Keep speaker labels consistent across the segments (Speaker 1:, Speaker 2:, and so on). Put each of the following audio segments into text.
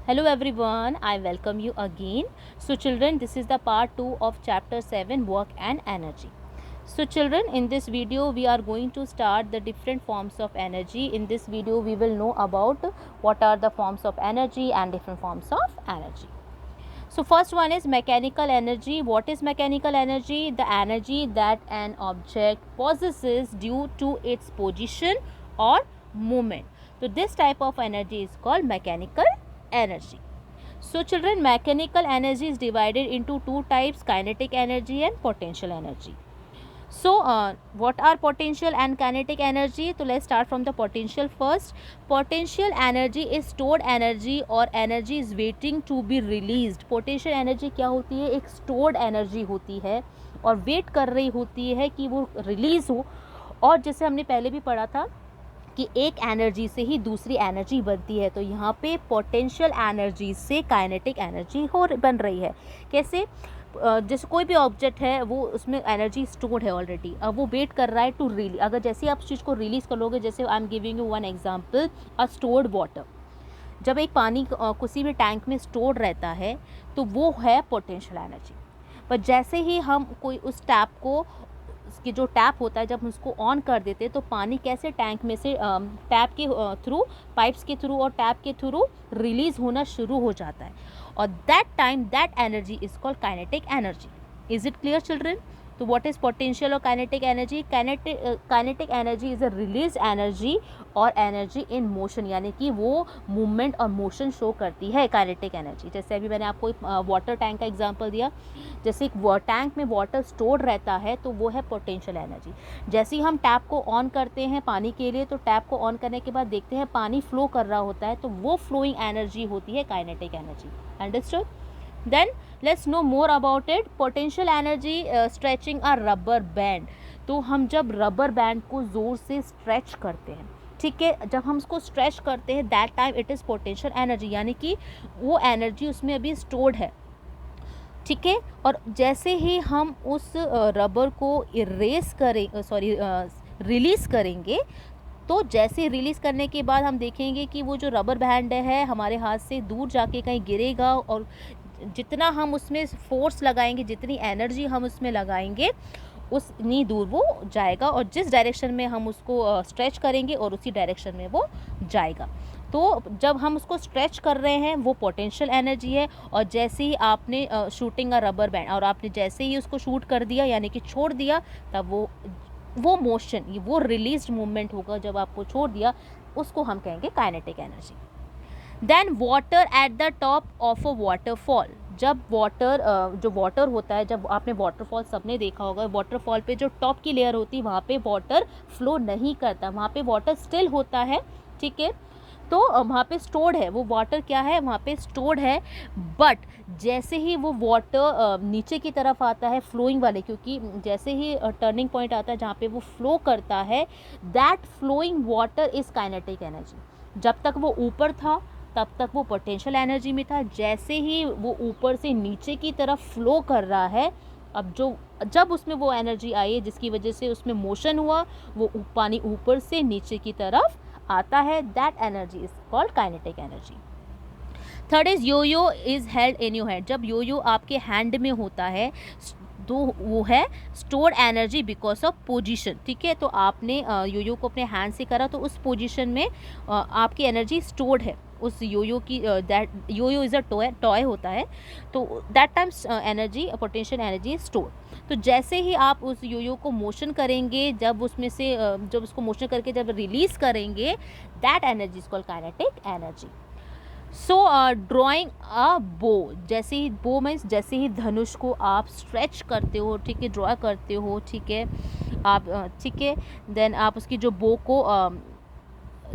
Speaker 1: Hello everyone, I welcome you again. So children, this is the part 2 of chapter 7, work and energy. So children, in this video we are going to start the different forms of energy. In this video we will know about what are the forms of energy and different forms of energy. So first one is mechanical energy. What is mechanical energy? The energy that an object possesses due to its position or movement. So this type of energy is called mechanical energy. So children, mechanical energy is divided into two types: kinetic energy and potential energy. So what are potential and kinetic energy? So let's start from the potential first. Potential energy is stored energy or energy is waiting to be released. Potential energy क्या होती है? एक stored energy होती है और wait कर रही होती है कि वो release हो. और जैसे हमने पहले भी पढ़ा था कि एक एनर्जी से ही दूसरी एनर्जी बनती है, तो यहाँ पे पोटेंशियल एनर्जी से काइनेटिक एनर्जी बन रही है. कैसे? जैसे कोई भी ऑब्जेक्ट है वो उसमें एनर्जी स्टोर्ड है ऑलरेडी, अब वो वेट कर रहा है टू रिलीज. अगर जैसे आप उस चीज़ को रिलीज़ कर लोगे, जैसे I am giving you one example, a stored water. जब एक पानी किसी भी टैंक में स्टोर्ड रहता है तो वो है पोटेंशियल एनर्जी. पर जैसे ही हम कोई उस टैप को, उसकी जो टैप होता है, जब हम उसको ऑन कर देते तो पानी कैसे टैंक में से टैप के थ्रू, पाइप्स के थ्रू और टैप के थ्रू रिलीज़ होना शुरू हो जाता है. और that time that energy is called kinetic energy. Is it clear children? तो व्हाट इज पोटेंशियल और kinetic energy? Kinetic energy is a release energy और एनर्जी इन मोशन, यानी कि वो मूवमेंट और मोशन शो करती है काइनेटिक एनर्जी. जैसे अभी मैंने आपको एक वाटर टैंक का एग्जांपल दिया. जैसे एक टैंक में वाटर स्टोर रहता है तो वो है पोटेंशियल एनर्जी. जैसे ही हम टैप को ऑन करते हैं पानी के लिए, तो टैप को ऑन करने के बाद देखते हैं पानी फ्लो कर रहा होता है, तो वो फ्लोइंग एनर्जी होती है kinetic energy. Understood? Then let's know more about it. Potential energy stretching a rubber band. तो हम जब रबर बैंड को ज़ोर से स्ट्रेच करते हैं, ठीक है, जब हम उसको स्ट्रेच करते हैं that time it is potential energy, यानी कि वो एनर्जी उसमें अभी स्टोर्ड है. ठीक है. और जैसे ही हम उस रबर को इरेज करें, रिलीज़ करेंगे, तो जैसे रिलीज़ करने के बाद हम देखेंगे कि वो जो रबर बैंड है हमारे हाथ से दूर जाके कहीं गिरेगा, और जितना हम उसमें फोर्स लगाएंगे, जितनी एनर्जी हम उसमें लगाएंगे, उतनी दूर वो जाएगा, और जिस डायरेक्शन में हम उसको स्ट्रेच करेंगे और उसी डायरेक्शन में वो जाएगा. तो जब हम उसको स्ट्रेच कर रहे हैं वो पोटेंशियल एनर्जी है. और जैसे ही आपने शूटिंग अ रबर बैंड, और आपने जैसे ही उसको शूट कर दिया यानी कि छोड़ दिया, तब वो मोशन, वो रिलीज्ड मूवमेंट होगा. जब आपको छोड़ दिया उसको हम कहेंगे kinetic energy. Then water at the top of a waterfall. जब वाटर, जो वाटर होता है, जब आपने वाटरफॉल सबने देखा होगा, वाटरफॉल पे जो टॉप की लेयर होती है वहाँ पे वाटर फ्लो नहीं करता, वहाँ पे वाटर स्टिल होता है. ठीक है. तो वहाँ पे स्टोर्ड है वो वाटर, क्या है वहाँ पे स्टोर्ड है. बट जैसे ही वो वाटर नीचे की तरफ आता है फ्लोइंग वाले, क्योंकि जैसे ही टर्निंग पॉइंट आता है जहाँ पे वो फ्लो करता है, that flowing water is kinetic energy. जब तक वो ऊपर था तब तक वो पोटेंशियल एनर्जी में था. जैसे ही वो ऊपर से नीचे की तरफ फ्लो कर रहा है, अब जब उसमें वो एनर्जी आई जिसकी वजह से उसमें मोशन हुआ, वो पानी ऊपर से नीचे की तरफ आता है, that energy is called kinetic energy. Third is yo is held in your hand. जब यो आपके हैंड में होता है तो वो है stored energy because of position. ठीक है. तो आपने यो को अपने हैंड से करा तो उस पोजीशन में आपकी एनर्जी स्टोर्ड है उस यो की. That yo is a toy होता है, तो that times energy, potential energy is stored. तो जैसे ही आप उस यो को मोशन करेंगे, जब उसमें से जब उसको मोशन करके जब रिलीज़ करेंगे, that energy is called kinetic energy. So drawing अ बो. जैसे ही बो मीन्स जैसे ही धनुष को आप स्ट्रेच करते हो, ठीक है, ड्रॉ करते हो, ठीक है, आप ठीक है, देन आप उसकी जो बो को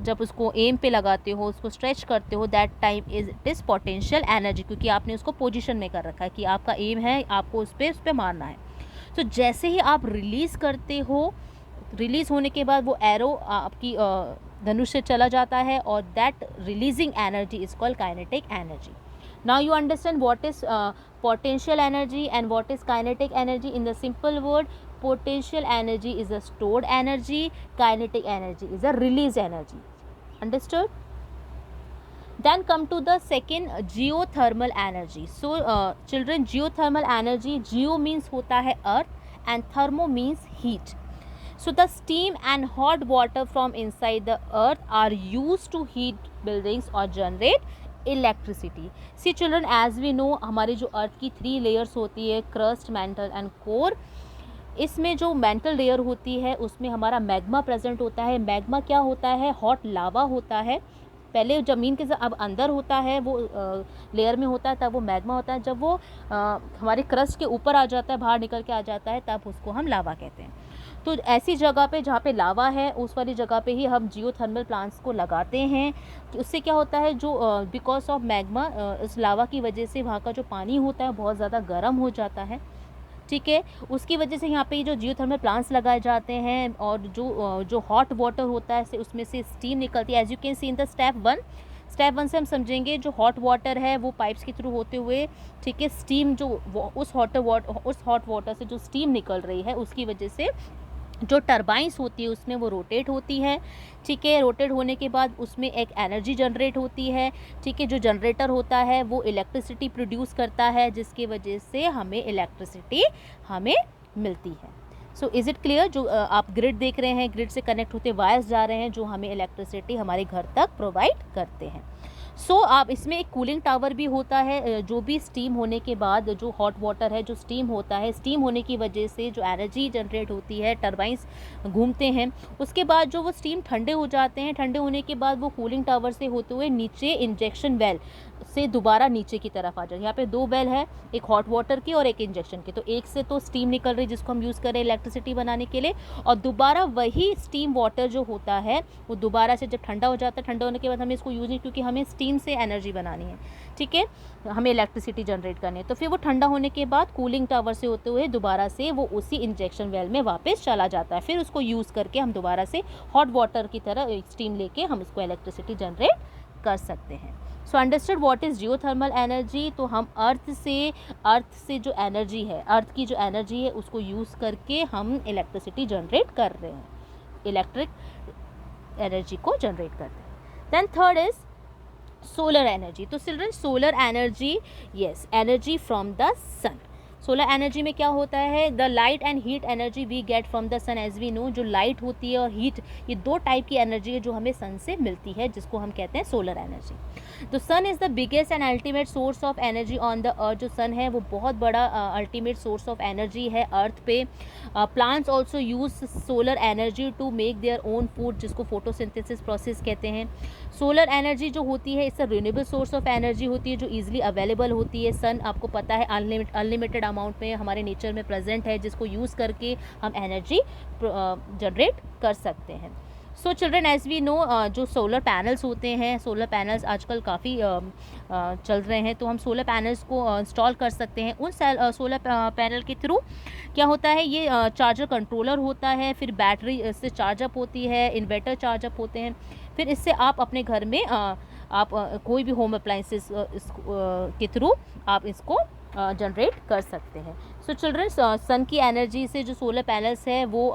Speaker 1: जब उसको एम पे लगाते हो, उसको स्ट्रेच करते हो, that time is potential energy, क्योंकि आपने उसको पोजीशन में कर रखा है कि आपका एम है, आपको उस पर मारना है. तो जैसे ही आप रिलीज़ करते हो, रिलीज़ होने के बाद वो एरो आपकी धनुष से चला जाता है, और that releasing energy is called kinetic energy. Now you understand what is potential energy and what is kinetic energy. In the simple word, potential energy is a stored energy, kinetic energy is a release energy. Understood? Then come to the second, geothermal energy. So children, geothermal energy, geo means होता है earth and thermo means heat. So the steam and hot water from inside the earth are used to heat buildings or generate electricity. See children, as we know, हमारे जो earth की 3 layers होती है, crust, mantle and core. इसमें जो mental layer होती है उसमें हमारा मैग्मा प्रेजेंट होता है. मैग्मा क्या होता है? हॉट लावा होता है. पहले ज़मीन के अब अंदर होता है, वो लेयर में होता है, तब वो मैग्मा होता है. जब वो हमारे क्रस्ट के ऊपर आ जाता है, बाहर निकल के आ जाता है, तब उसको हम लावा कहते हैं. तो ऐसी जगह पे जहाँ पे लावा है, उस वाली जगह पे ही हम जियोथर्मल प्लांट्स को लगाते हैं. उससे क्या होता है, जो बिकॉज ऑफ मैग्मा, उस लावा की वजह से वहाँ का जो पानी होता है बहुत ज़्यादा गर्म हो जाता है. ठीक है, उसकी वजह से यहाँ पे जो जियोथर्मल प्लांट्स लगाए जाते हैं, और जो हॉट वाटर होता है उसमें से स्टीम निकलती है. As you can see in the step 1 से हम समझेंगे जो हॉट वाटर है वो पाइप्स के थ्रू होते हुए, ठीक है, स्टीम जो उस हॉट वाटर से जो स्टीम निकल रही है उसकी वजह से जो टरबाइंस होती है उसमें वो रोटेट होती है. ठीक है, रोटेट होने के बाद उसमें एक एनर्जी जनरेट होती है. ठीक है, जो जनरेटर होता है वो इलेक्ट्रिसिटी प्रोड्यूस करता है, जिसकी वजह से हमें इलेक्ट्रिसिटी मिलती है. So is it clear? जो आप ग्रिड देख रहे हैं, ग्रिड से कनेक्ट होते वायर्स जा रहे हैं जो हमें इलेक्ट्रिसिटी हमारे घर तक प्रोवाइड करते हैं. सो आप इसमें एक कूलिंग टावर भी होता है. जो भी स्टीम होने के बाद जो हॉट वाटर है, जो स्टीम होता है, स्टीम होने की वजह से जो एनर्जी जनरेट होती है, टरबाइंस घूमते हैं, उसके बाद जो वो स्टीम ठंडे हो जाते हैं. ठंडे होने के बाद वो कूलिंग टावर से होते हुए नीचे इंजेक्शन वेल से दोबारा नीचे की तरफ आ जाए. यहाँ पे 2 वेल है, एक हॉट वाटर की और एक इंजेक्शन की. तो एक से तो स्टीम निकल रही जिसको हम यूज़ करें इलेक्ट्रिसिटी बनाने के लिए, और दोबारा वही स्टीम वाटर जो होता है वो दोबारा से जब ठंडा हो जाता है, ठंडा होने के बाद हमें इसको यूज़ नहीं, क्योंकि हमें स्टीम से एनर्जी बनानी है. ठीक है, हमें इलेक्ट्रिसिटी जनरेट करनी है. तो फिर वो ठंडा होने के बाद कूलिंग टावर से होते हुए दोबारा से वो उसी इंजेक्शन वेल में वापस चला जाता है. फिर उसको यूज़ करके हम दोबारा से हॉट वाटर की तरह स्टीम लेके हम उसको इलेक्ट्रिसिटी जनरेट कर सकते हैं. So understood what is geothermal energy. तो हम अर्थ से जो एनर्जी है, अर्थ की जो एनर्जी है उसको यूज़ करके हम इलेक्ट्रिसिटी जनरेट कर रहे हैं, इलेक्ट्रिक एनर्जी को जनरेट कर रहे हैं. Then third is solar energy. तो children, solar energy, yes, energy from the sun. Solar energy में क्या होता है? The light and heat energy we get from the sun. As we know, जो लाइट होती है और हीट, ये 2 टाइप की एनर्जी है जो हमें सन से मिलती है, जिसको हम कहते हैं सोलर एनर्जी. तो sun is the biggest and ultimate source of energy on the earth. जो सन है वो बहुत बड़ा अल्टीमेट सोर्स ऑफ एनर्जी है अर्थ पे. Plants also use solar energy to make their own food, जिसको फोटोसिंथेसिस प्रोसेस कहते हैं. सोलर एनर्जी जो होती है इससे रिन्यूएबल सोर्स ऑफ एनर्जी होती है जो ईजिली अवेलेबल होती है. सन आपको पता है अनलिमिटेड अमाउंट में हमारे नेचर में प्रेजेंट है, जिसको यूज़ करके हम एनर्जी जनरेट कर सकते हैं. So children, as we know, जो सोलर पैनल्स होते हैं, सोलर पैनल्स आजकल काफ़ी चल रहे हैं, तो हम सोलर पैनल्स को इंस्टॉल कर सकते हैं. उन सोलर पैनल के थ्रू क्या होता है, ये चार्जर कंट्रोलर होता है, फिर बैटरी इससे चार्जअप होती है, इन्वर्टर चार्जअप होते हैं. फिर इससे आप अपने घर में आप कोई भी होम अप्लाइंसेस के थ्रू आप इसको जनरेट कर सकते हैं. सो चिल्ड्रन, सन की एनर्जी से जो सोलर पैनल्स है वो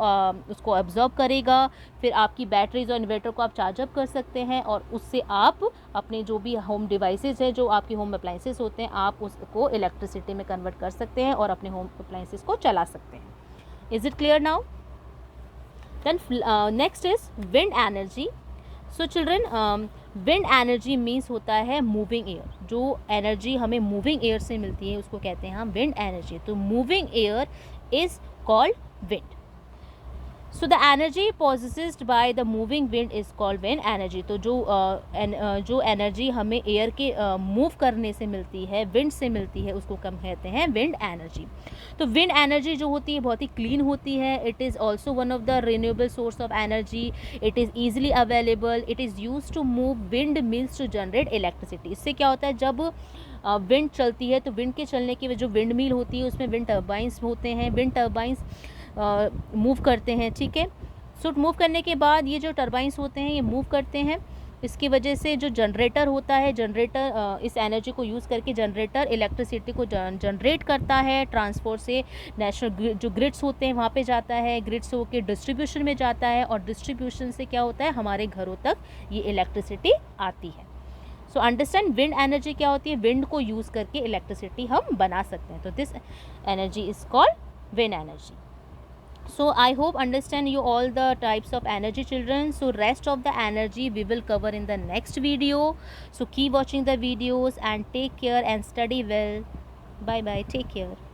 Speaker 1: उसको एब्जॉर्ब करेगा, फिर आपकी बैटरीज और इन्वर्टर को आप चार्जअप कर सकते हैं, और उससे आप अपने जो भी होम डिवाइसेस है, जो आपके होम अप्लाइंसेस होते हैं, आप उसको इलेक्ट्रिसिटी में कन्वर्ट कर सकते हैं और अपने होम अप्लाइंसेस को चला सकते हैं. Is it clear now? Then next is wind energy. So children, wind energy means होता है मूविंग एयर. जो एनर्जी हमें मूविंग एयर से मिलती है उसको कहते हैं हम विंड एनर्जी. तो moving air is called wind. So the energy possessed by the moving wind is called wind energy. तो जो एनर्जी हमें एयर के मूव करने से मिलती है, विंड से मिलती है, उसको हम कहते हैं विंड एनर्जी. तो विंड एनर्जी जो होती है बहुत ही क्लीन होती है. It is also one of the renewable source of energy. It is easily available. It is use to move wind mills to generate electricity. इससे क्या होता है, जब विंड चलती है तो विंड के चलने की जो विंड मिल होती है उसमें विंड टर्बाइंस होते हैं. विंड टर्बाइंस मूव करते हैं. ठीक है, सो मूव करने के बाद ये जो टर्बाइंस होते हैं ये मूव करते हैं. इसकी वजह से जो जनरेटर होता है, जनरेटर इस एनर्जी को यूज़ करके जनरेटर इलेक्ट्रिसिटी को जनरेट करता है. ट्रांसपोर्ट से नेशनल जो ग्रिड्स होते हैं वहाँ पे जाता है, ग्रिड्स होके डिस्ट्रीब्यूशन में जाता है, और डिस्ट्रीब्यूशन से क्या होता है, हमारे घरों तक ये इलेक्ट्रिसिटी आती है. सो अंडरस्टैंड विंड एनर्जी क्या होती है, विंड को यूज़ करके इलेक्ट्रिसिटी हम बना सकते हैं, तो this energy is called wind energy. So I hope understand you all the types of energy, children. So rest of the energy we will cover in the next video. So keep watching the videos and take care and study well. Bye bye, take care.